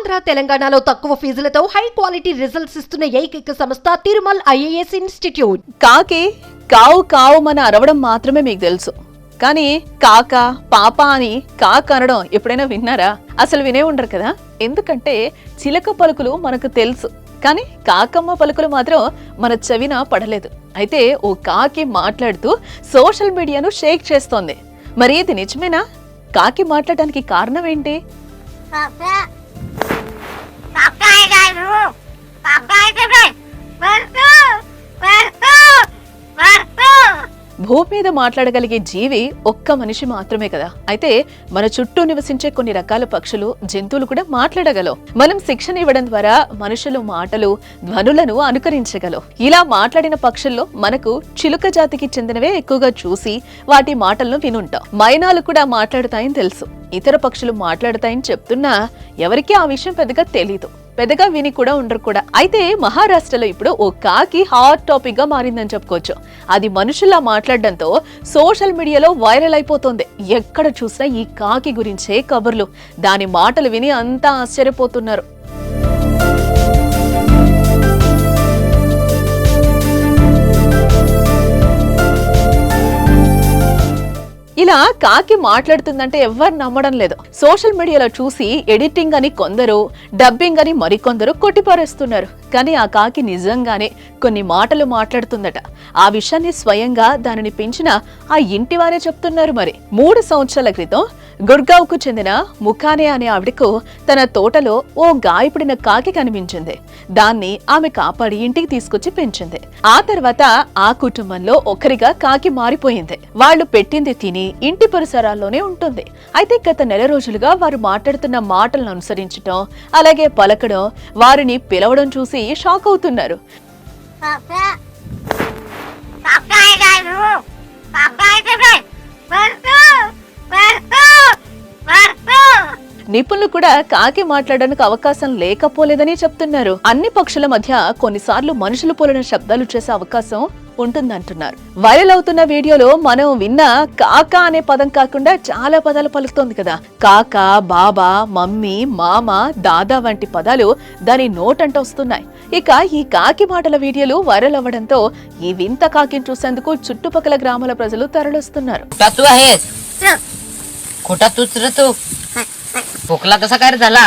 ఆంధ్ర తెలంగాణలో తక్కువ ఫీజులతో high quality results ఇస్తున్న ఏకైక సంస్థ తిరుమల్ ఐఏఎస్ ఇన్స్టిట్యూట్. కాకి కావు కావు మన అరవడం మాత్రమే మీకు తెలుసు, కానీ కాక పాప అని కాక అనడం ఎప్పుడైనా విన్నారా? అసలు వినే ఉండరు కదా, ఎందుకంటే చిలక పలుకులు మనకు తెలుసు, కానీ కాకమ్మ పలుకులు మాత్రం మన చెవిన పడలేదు. అయితే ఓ కాకి మాట్లాడుతూ సోషల్ మీడియాను షేక్ చేస్తోంది. మరి ఇది నిజమేనా? కాకి మాట్లాడడానికి కారణం ఏంటి? భూమి మీద మాట్లాడగలిగే జీవి ఒక్క మనిషి మాత్రమే కదా. అయితే మన చుట్టూ నివసించే కొన్ని రకాల పక్షులు, జంతువులు కూడా మాట్లాడగలవు. మనం శిక్షణ ఇవ్వడం ద్వారా మనుషులు మాటలు, ధ్వనులను అనుకరించగలవు. ఇలా మాట్లాడిన పక్షుల్లో మనకు చిలుక జాతికి చెందినవే ఎక్కువగా చూసి వాటి మాటలను వినుంటాం. మైనాలు కూడా మాట్లాడతాయని తెలుసు. ఇతర పక్షులు మాట్లాడతాయని చెప్తున్నా ఎవరికీ ఆ విషయం పెద్దగా తెలీదు, పెద్దగా విని కూడా ఉండరు కూడా. అయితే మహారాష్ట్రలో ఇప్పుడు ఓ కాకి హాట్ టాపిక్ గా మారిందని చెప్పుకోవచ్చు. అది మనుషుల్లా మాట్లాడడంతో సోషల్ మీడియాలో వైరల్ అయిపోతుంది. ఎక్కడ చూసినా ఈ కాకి గురించే కబుర్లు, దాని మాటలు విని అంతా ఆశ్చర్యపోతున్నారు. ఇలా కాకి మాట్లాడుతుందంటే ఎవ్వరు నమ్మడం లేదు. సోషల్ మీడియాలో చూసి ఎడిటింగ్ అని కొందరు, డబ్బింగ్ అని మరికొందరు కొట్టిపారేస్తున్నారు. కానీ ఆ కాకి నిజంగానే కొన్ని మాటలు మాట్లాడుతుందట. ఆ విషయాన్ని స్వయంగా దానిని పెంచిన ఆ ఇంటివారే చెప్తున్నారు. మరి 3 సంవత్సరాల క్రితం గుర్గావ్కు చెందిన ముఖానే అనే ఆవిడకు తన తోటలో ఓ గాయపడిన కాకి కనిపించింది. దాన్ని ఆమె కాపాడి ఇంటికి తీసుకొచ్చి పెంచింది. ఆ తర్వాత ఆ కుటుంబంలో ఒకరిగా కాకి మారిపోయింది. వాళ్ళు పెట్టింది తిని ఇంటి పరిసరాల్లోనే ఉంటుంది. అయితే గత నెల రోజులుగా వారు మాట్లాడుతున్న మాటలను అనుసరించడం, అలాగే పలకడం, వారిని పిలవడం చూసి షాక్ అవుతున్నారు. నిపుణులు కూడా కాకి మాట్లాడడానికి అవకాశం లేకపోలేదని చెప్తున్నారు. అన్ని పక్షుల మధ్య కొన్నిసార్లు మనుషులు పోలిన శబ్దాలు చేసే అవకాశం ఉంటుందంటున్నారు. వైరల్ అవుతున్న వీడియోలో మనం విన్న కాక అనే పదం కాకుండా చాలా పదాలు పలుకుతోంది కదా. కాక, బాబా, మమ్మీ, మామ, దాదా వంటి పదాలు దాని నోటంట వస్తున్నాయి. ఇక ఈ కాకి మాటల వీడియోలు వైరల్ అవ్వడంతో ఈ వింత కాకిని చూసేందుకు చుట్టుపక్కల గ్రామాల ప్రజలు తరలిస్తున్నారు. खोटा तूच रे तू खोकला कसा काय झाला?